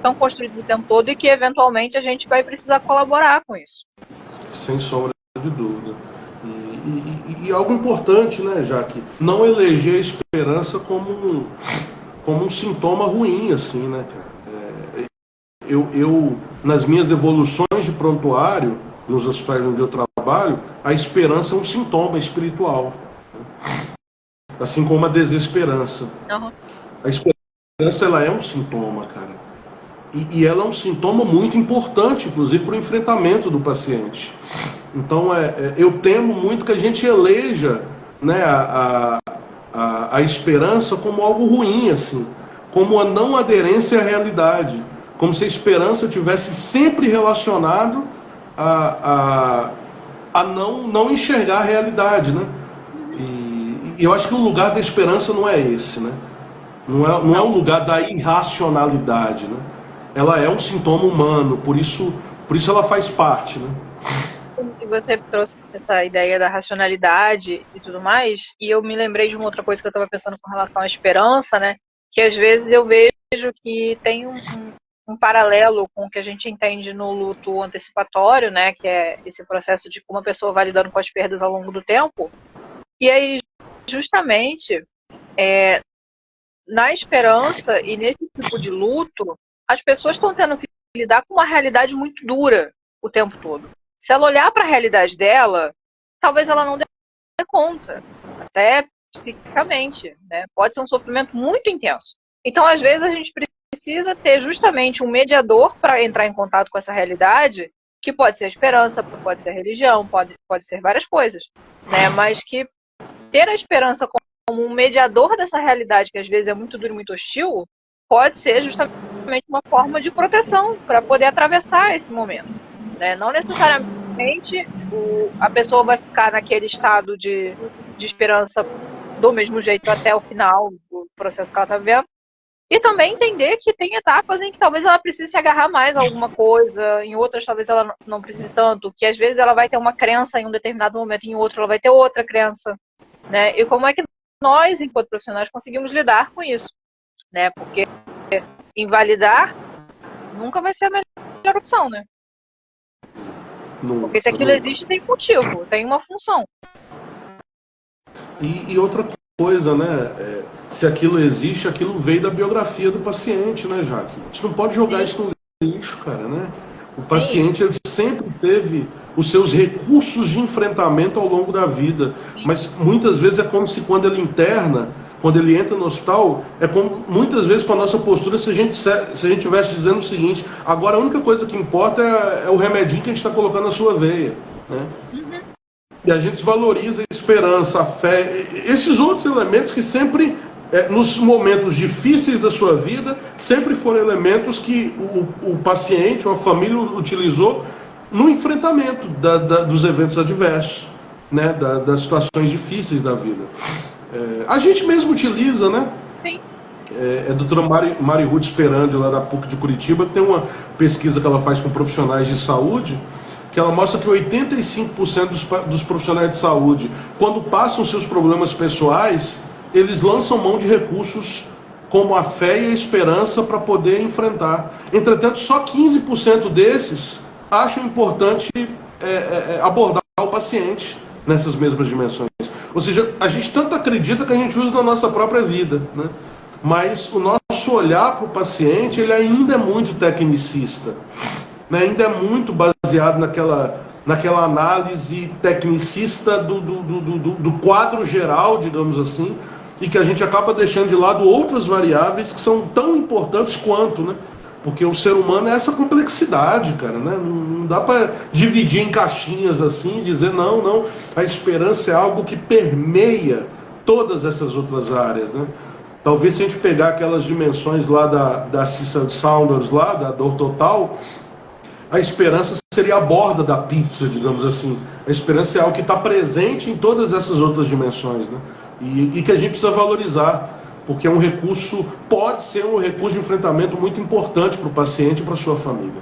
são construídas o tempo todo e que, eventualmente, a gente vai precisar colaborar com isso. Sem sombra de dúvida. E algo importante, né, Jaque? Não eleger a esperança como um sintoma ruim, assim, né, cara? Eu, nas minhas evoluções de prontuário, nos hospitais onde eu trabalho, a esperança é um sintoma espiritual. Assim como a desesperança. Uhum. A esperança, ela é um sintoma, cara. E ela é um sintoma muito importante, inclusive, para o enfrentamento do paciente. Então, eu temo muito que a gente eleja, né, a esperança como algo ruim, assim, como a não aderência à realidade, como se a esperança tivesse sempre relacionado a não enxergar a realidade, né? E eu acho que o lugar da esperança não é esse, né? Não é o lugar da irracionalidade, né? Ela é um sintoma humano, por isso ela faz parte, né? E você trouxe essa ideia da racionalidade e tudo mais, e eu me lembrei de uma outra coisa que eu estava pensando com relação à esperança, né? Que às vezes eu vejo que tem um paralelo com o que a gente entende no luto antecipatório, né? Que é esse processo de como a pessoa vai lidando com as perdas ao longo do tempo. E aí, justamente, na esperança e nesse tipo de luto, as pessoas estão tendo que lidar com uma realidade muito dura o tempo todo. Se ela olhar para a realidade dela, talvez ela não dê conta, até psiquicamente, né? Pode ser um sofrimento muito intenso. Então, às vezes, a gente precisa ter justamente um mediador para entrar em contato com essa realidade, que pode ser a esperança, pode ser a religião, pode ser várias coisas, né? Mas que ter a esperança como um mediador dessa realidade, que às vezes é muito dura e muito hostil, pode ser justamente uma forma de proteção para poder atravessar esse momento. né? Não necessariamente a pessoa vai ficar naquele estado de esperança do mesmo jeito até o final do processo que ela está vivendo. E também entender que tem etapas em que talvez ela precise se agarrar mais a alguma coisa, em outras talvez ela não precise tanto, que às vezes ela vai ter uma crença em um determinado momento, em outro ela vai ter outra crença, né? E como é que nós, enquanto profissionais, conseguimos lidar com isso, né? Porque invalidar nunca vai ser a melhor opção, né? Porque se aquilo existe, tem motivo, tem uma função. E outra coisa, né? Se aquilo existe, aquilo veio da biografia do paciente, né, Jaque? A gente não pode jogar isso no lixo, cara, né? O paciente, ele sempre teve os seus recursos de enfrentamento ao longo da vida, mas muitas vezes é como se quando ele interna, quando ele entra no hospital, é como muitas vezes com a nossa postura, se a gente estivesse dizendo o seguinte: agora a única coisa que importa é o remedinho que a gente está colocando na sua veia, né? E a gente valoriza a esperança, a fé, esses outros elementos que sempre, nos momentos difíceis da sua vida, sempre foram elementos que o paciente ou a família utilizou no enfrentamento dos eventos adversos, né, das situações difíceis da vida. A gente mesmo utiliza, né? Sim. A doutora Mari Ruth Sperandi, lá da PUC de Curitiba, tem uma pesquisa que ela faz com profissionais de saúde, que ela mostra que 85% dos profissionais de saúde, quando passam seus problemas pessoais, eles lançam mão de recursos como a fé e a esperança para poder enfrentar. Entretanto, só 15% desses acham importante abordar o paciente nessas mesmas dimensões. Ou seja, a gente tanto acredita que a gente usa na nossa própria vida, né? Mas o nosso olhar para o paciente, ele ainda é muito tecnicista, né? Ainda é muito baseado naquela análise tecnicista do quadro geral, digamos assim, e que a gente acaba deixando de lado outras variáveis que são tão importantes quanto, né? Porque o ser humano é essa complexidade, cara, né? Não dá para dividir em caixinhas assim e dizer não, a esperança é algo que permeia todas essas outras áreas, né? Talvez se a gente pegar aquelas dimensões lá da Cecil Saunders, lá da dor total, a esperança seria a borda da pizza, digamos assim. A esperança é algo que está presente em todas essas outras dimensões, né? E que a gente precisa valorizar, porque é um recurso, pode ser um recurso de enfrentamento muito importante para o paciente e para a sua família.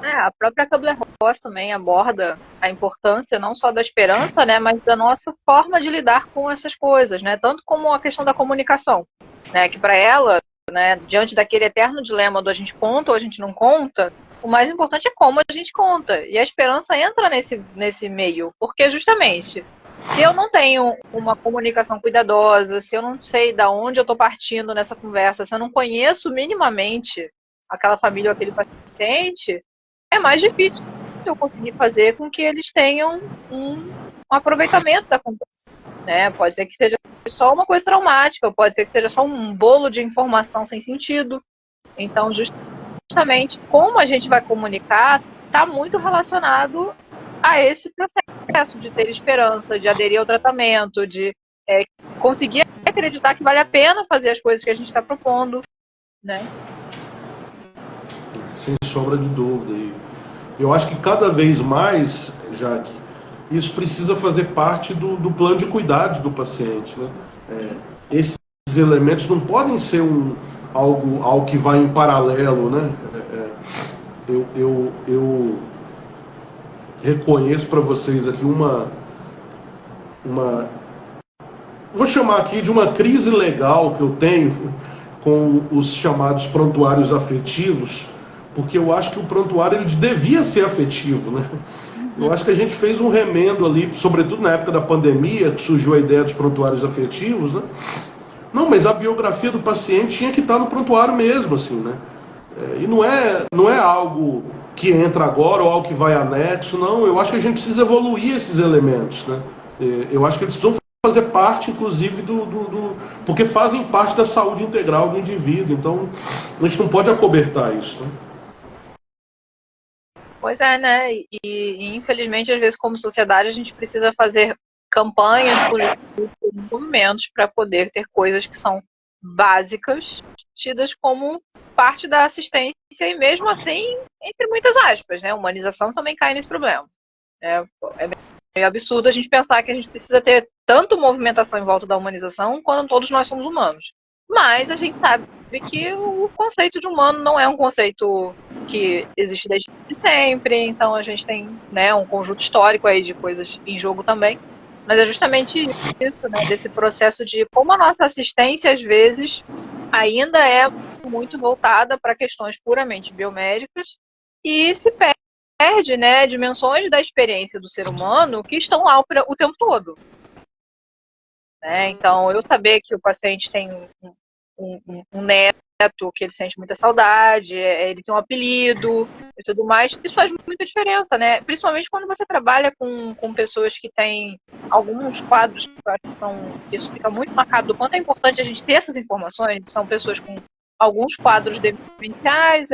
A própria Kubler-Ross também aborda a importância não só da esperança, né, mas da nossa forma de lidar com essas coisas, né, tanto como a questão da comunicação, né, que para ela, né, diante daquele eterno dilema do a gente conta ou a gente não conta, o mais importante é como a gente conta, e a esperança entra nesse meio, porque justamente, se eu não tenho uma comunicação cuidadosa, se eu não sei de onde eu estou partindo nessa conversa, se eu não conheço minimamente aquela família ou aquele paciente, é mais difícil eu conseguir fazer com que eles tenham um aproveitamento da conversa, né? Pode ser que seja só uma coisa traumática, pode ser que seja só um bolo de informação sem sentido. Então, justamente, como a gente vai comunicar está muito relacionado a esse processo de ter esperança, de aderir ao tratamento, de conseguir acreditar que vale a pena fazer as coisas que a gente está propondo, né? Sem sombra de dúvida. E eu acho que cada vez mais, Jaque, isso precisa fazer parte do plano de cuidado do paciente, né? Esses elementos não podem ser algo que vai em paralelo, né? Eu reconheço para vocês aqui vou chamar aqui de uma crise legal que eu tenho com os chamados prontuários afetivos, porque eu acho que o prontuário ele devia ser afetivo, né? Eu acho que a gente fez um remendo ali, sobretudo na época da pandemia, que surgiu a ideia dos prontuários afetivos, né? Não, mas a biografia do paciente tinha que estar no prontuário mesmo, assim, né? E não é algo que entra agora ou algo que vai anexo, não. Eu acho que a gente precisa evoluir esses elementos, né? Eu acho que eles precisam fazer parte, inclusive, porque fazem parte da saúde integral do indivíduo. Então, a gente não pode acobertar isso, né? Pois é, né? E infelizmente, às vezes, como sociedade, a gente precisa fazer campanhas, movimentos para poder ter coisas que são básicas, tidas como parte da assistência e mesmo assim, entre muitas aspas, né? A humanização também cai nesse problema. É meio absurdo a gente pensar que a gente precisa ter tanto movimentação em volta da humanização quando todos nós somos humanos. Mas a gente sabe que o conceito de humano não é um conceito que existe desde sempre, então a gente tem, né, um conjunto histórico aí de coisas em jogo também. Mas é justamente isso, né, desse processo de como a nossa assistência, às vezes, ainda é muito voltada para questões puramente biomédicas e se perde, né, dimensões da experiência do ser humano que estão lá o tempo todo. Né? Então, eu saber que o paciente tem um neto que ele sente muita saudade, ele tem um apelido e tudo mais, isso faz muita diferença, né? Principalmente quando você trabalha com pessoas que têm alguns quadros que eu acho que isso fica muito marcado do quanto é importante a gente ter essas informações. São pessoas com alguns quadros demenciais,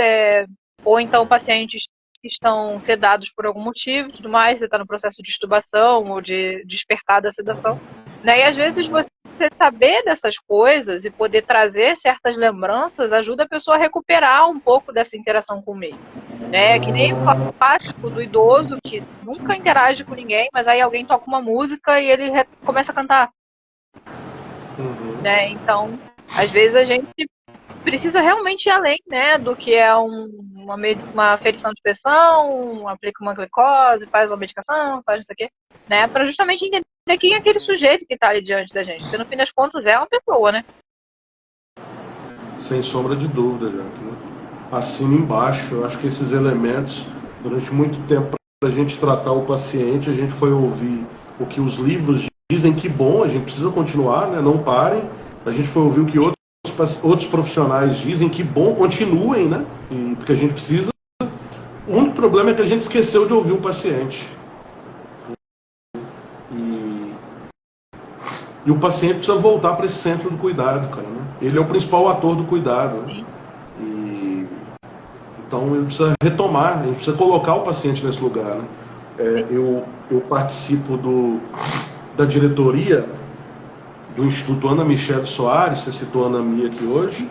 ou então pacientes que estão sedados por algum motivo, tudo mais, você está no processo de extubação ou de despertar da sedação, né? E às vezes você saber dessas coisas e poder trazer certas lembranças ajuda a pessoa a recuperar um pouco dessa interação com o meio. Né? Que nem o clássico do idoso que nunca interage com ninguém, mas aí alguém toca uma música e ele começa a cantar. Né? Então, às vezes a gente precisa realmente ir além, né, do que é uma aferição de pressão, aplica uma glicose, faz uma medicação, faz isso aqui, né, para justamente entender quem é aquele sujeito que está ali diante da gente, porque no fim das contas é uma pessoa, né? Sem sombra de dúvida, já. Né? Acima e embaixo, eu acho que esses elementos, durante muito tempo, para a gente tratar o paciente, a gente foi ouvir o que os livros dizem, que bom, a gente precisa continuar, né, não parem, a gente foi ouvir o que outros profissionais dizem, que bom, continuem, né? Porque a gente precisa. O único problema é que a gente esqueceu de ouvir o paciente. E o paciente precisa voltar para esse centro do cuidado, cara, né? Ele é o principal ator do cuidado. Né? Então ele precisa retomar, a gente precisa colocar o paciente nesse lugar. Né? Eu participo da diretoria do Instituto Ana Michele Soares, você citou a Ana Mia aqui hoje,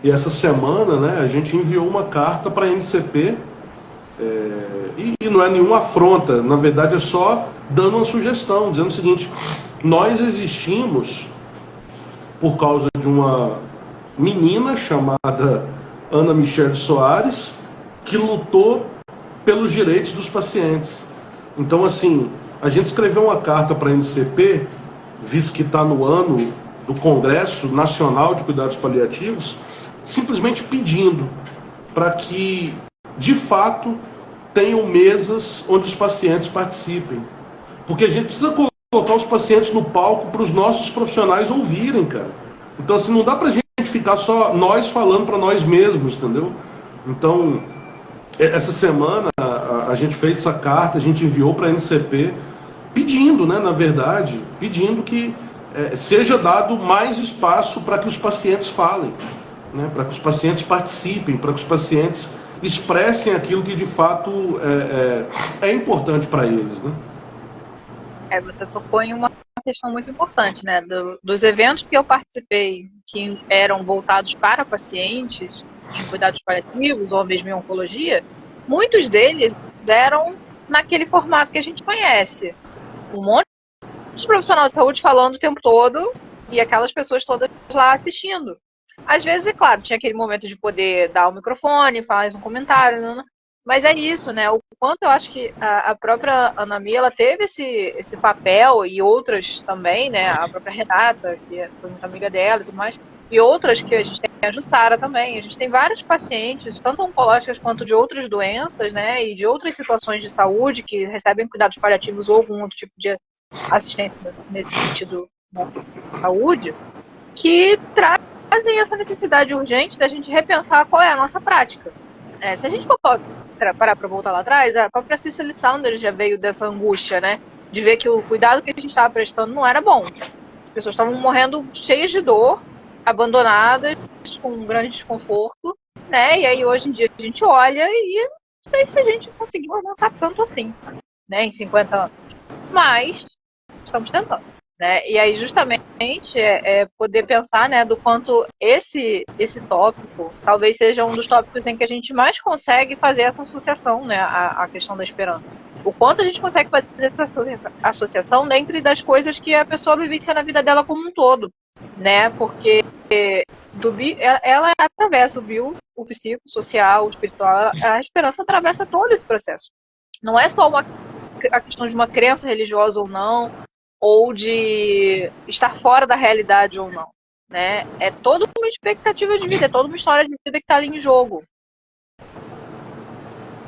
e essa semana, né, a gente enviou uma carta para a NCP, e não é nenhuma afronta, na verdade é só dando uma sugestão, dizendo o seguinte: nós existimos por causa de uma menina chamada Ana Michele Soares, que lutou pelos direitos dos pacientes. Então, assim, a gente escreveu uma carta para a NCP, visto que está no ano do Congresso Nacional de Cuidados Paliativos, simplesmente pedindo para que, de fato, tenham mesas onde os pacientes participem. Porque a gente precisa colocar os pacientes no palco para os nossos profissionais ouvirem, cara. Então, assim, não dá para a gente ficar só nós falando para nós mesmos, entendeu? Então, essa semana a gente fez essa carta, a gente enviou para a NCP, pedindo, né, na verdade, pedindo que seja dado mais espaço para que os pacientes falem, né, para que os pacientes participem, para que os pacientes expressem aquilo que de fato é importante para eles. Né? Você tocou em uma questão muito importante, né? Dos eventos que eu participei, que eram voltados para pacientes em cuidados paliativos ou mesmo em oncologia, muitos deles eram naquele formato que a gente conhece. Um monte de profissional de saúde falando o tempo todo e aquelas pessoas todas lá assistindo. Às vezes, é claro, tinha aquele momento de poder dar o microfone, fazer um comentário, mas é isso, né? O quanto eu acho que a própria Ana Mia, ela teve esse papel, e outras também, né? A própria Renata, que foi muito amiga dela e tudo mais, e outras que a gente tem, a Jussara também. A gente tem vários pacientes, tanto oncológicas quanto de outras doenças, né? E de outras situações de saúde que recebem cuidados paliativos ou algum outro tipo de assistência nesse sentido da saúde, que trazem essa necessidade urgente da gente repensar qual é a nossa prática. Se a gente for parar para voltar lá atrás, a própria Cicely Saunders já veio dessa angústia, né? De ver que o cuidado que a gente estava prestando não era bom. As pessoas estavam morrendo cheias de dor, abandonadas, com um grande desconforto, né? E aí hoje em dia a gente olha e não sei se a gente conseguiu avançar tanto assim, né? Em 50 anos. Mas estamos tentando, né? E aí justamente poder pensar, né, do quanto esse tópico talvez seja um dos tópicos em que a gente mais consegue fazer essa associação, né, a questão da esperança. O quanto a gente consegue fazer essa associação dentro das coisas que a pessoa vivencia na vida dela como um todo, né, porque ela atravessa o bio, o psico, o social, o espiritual, a esperança atravessa todo esse processo. Não é só a questão de uma crença religiosa ou não, ou de estar fora da realidade ou não, né? É toda uma expectativa de vida, é toda uma história de vida que está ali em jogo.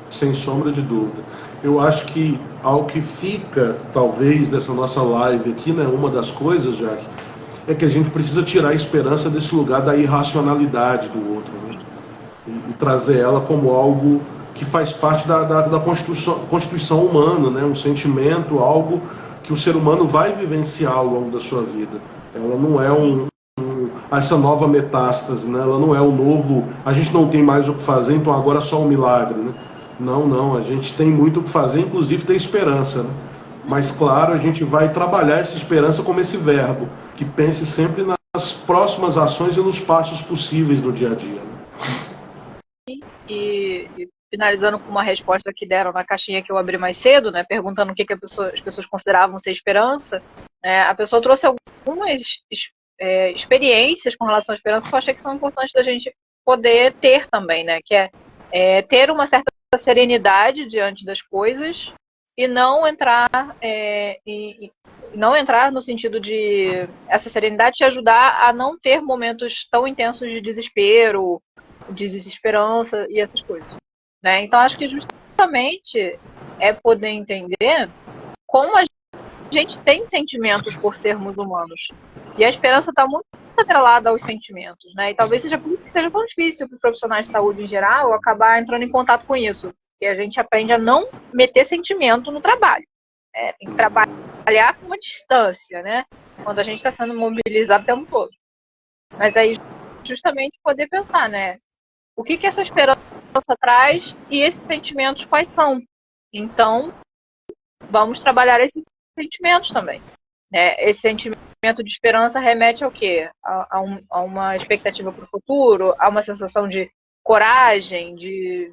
Sem sombra de dúvida. Eu acho que ao que fica, talvez, dessa nossa live aqui, né, uma das coisas, Jaque, é que a gente precisa tirar a esperança desse lugar da irracionalidade do outro, né? E trazer ela como algo que faz parte da constituição humana, né? Um sentimento, algo que o ser humano vai vivenciar ao longo da sua vida. Ela não é essa nova metástase, né? Ela não é o novo, a gente não tem mais o que fazer, então agora é só um milagre, né? Não, a gente tem muito o que fazer, inclusive ter esperança, né? Mas claro, a gente vai trabalhar essa esperança como esse verbo, que pense sempre nas próximas ações e nos passos possíveis do dia a dia, né? E finalizando com uma resposta que deram na caixinha que eu abri mais cedo, né, perguntando o que as pessoas consideravam ser esperança, né, a pessoa trouxe algumas experiências com relação à esperança que eu achei que são importantes da gente poder ter também, né, que é ter uma certa serenidade diante das coisas e não entrar não entrar no sentido de essa serenidade te ajudar a não ter momentos tão intensos de desespero, de desesperança e essas coisas, né? Então acho que justamente é poder entender como a gente tem sentimentos por sermos humanos e a esperança está muito atrelada aos sentimentos, né? E talvez seja por isso que seja tão difícil para os profissionais de saúde em geral acabar entrando em contato com isso, porque a gente aprende a não meter sentimento no trabalho. Tem que trabalhar com uma distância, né? Quando a gente está sendo mobilizado o tempo todo. Mas aí justamente poder pensar, né? O que essa esperança traz e esses sentimentos quais são? Então, vamos trabalhar esses sentimentos também, né? Esse sentimento de esperança remete ao quê? A uma expectativa para o futuro, a uma sensação de coragem, de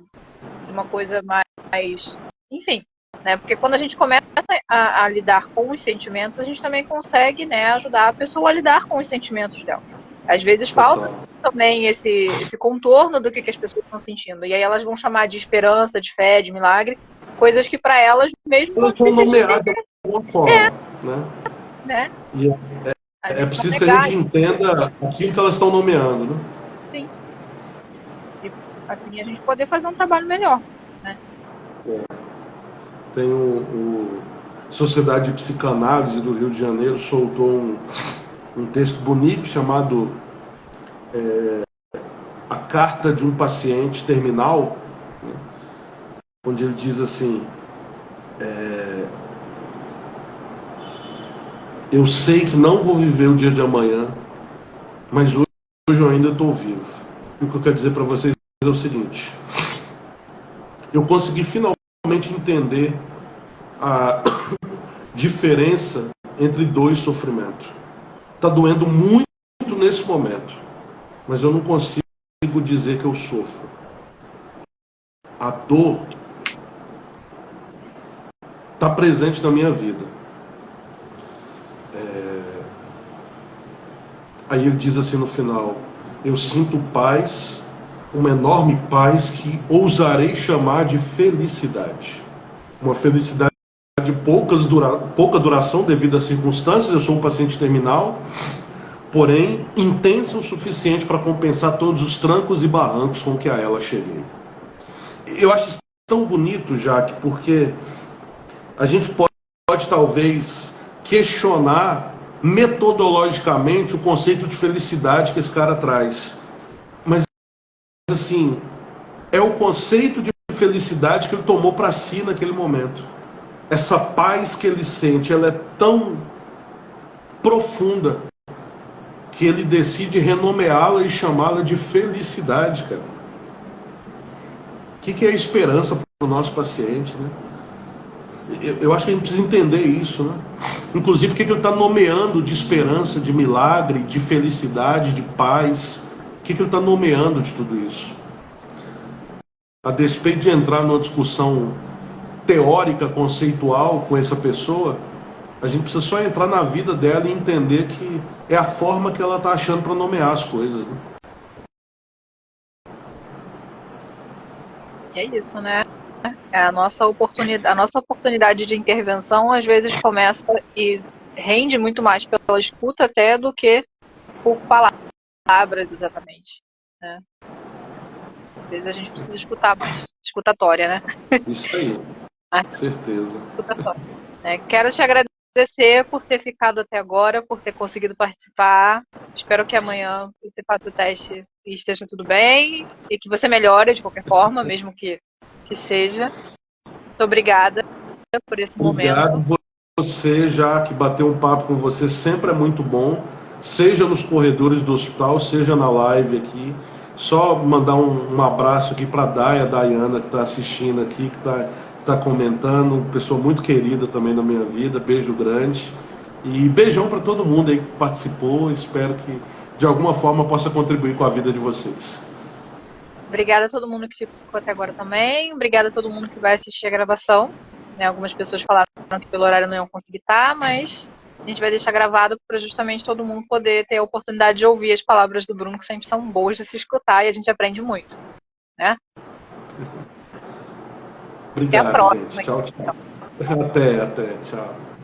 uma coisa mais... Enfim, né? Porque quando a gente começa a lidar com os sentimentos, a gente também consegue, né, ajudar a pessoa a lidar com os sentimentos dela. Às vezes falta também esse contorno do que as pessoas estão sentindo. E aí elas vão chamar de esperança, de fé, de milagre, coisas que para elas mesmo são nomeadas de alguma forma, né? E é preciso que a gente entenda aquilo que elas estão nomeando, né? Sim. E assim a gente poder fazer um trabalho melhor, né? Tem Sociedade de Psicanálise do Rio de Janeiro soltou um texto bonito chamado A Carta de um Paciente Terminal, né, onde ele diz assim: eu sei que não vou viver o dia de amanhã, mas hoje eu ainda estou vivo. E o que eu quero dizer para vocês é o seguinte: eu consegui finalmente entender a diferença entre dois sofrimentos. Está doendo muito nesse momento, mas eu não consigo dizer que eu sofro. A dor está presente na minha vida. Aí ele diz assim no final: eu sinto paz, uma enorme paz que ousarei chamar de felicidade. Uma felicidade de pouca duração devido às circunstâncias. Eu sou um paciente terminal, porém intensa o suficiente para compensar todos os trancos e barrancos com que a ela cheguei. Eu acho isso tão bonito, Jaque, porque a gente pode talvez questionar metodologicamente o conceito de felicidade que esse cara traz. Mas, assim, é o conceito de felicidade que ele tomou para si naquele momento. Essa paz que ele sente, ela é tão profunda que ele decide renomeá-la e chamá-la de felicidade, cara. O que é esperança para o nosso paciente, né? Eu acho que a gente precisa entender isso, né? Inclusive, o que ele está nomeando de esperança, de milagre, de felicidade, de paz. O que ele está nomeando de tudo isso? A despeito de entrar numa discussão teórica, conceitual com essa pessoa, a gente precisa só entrar na vida dela e entender que é a forma que ela está achando para nomear as coisas, né? E é isso, né? É a nossa oportunidade de intervenção às vezes começa e rende muito mais pela escuta até do que por palavras exatamente, né? Às vezes a gente precisa escutar mais, escutatória, né? Isso aí, certeza. Escutatória. Quero te agradecer por ter ficado até agora, por ter conseguido participar. Espero que amanhã você faça o teste e esteja tudo bem e que você melhore de qualquer forma, mesmo que seja. Muito obrigada por esse momento. Obrigado. Você, já que bateu um papo com você, sempre é muito bom, seja nos corredores do hospital, seja na live aqui. Só mandar um abraço aqui para a Dayana, que está assistindo aqui, que tá comentando, pessoa muito querida também na minha vida, beijo grande. E beijão para todo mundo aí que participou, espero que de alguma forma possa contribuir com a vida de vocês. Obrigada a todo mundo que ficou até agora também, obrigada a todo mundo que vai assistir a gravação. Algumas pessoas falaram que pelo horário não iam conseguir estar, mas a gente vai deixar gravado para justamente todo mundo poder ter a oportunidade de ouvir as palavras do Bruno, que sempre são boas de se escutar e a gente aprende muito, né? Obrigado, até a próxima. gente. Tchau, tchau. Até, tchau.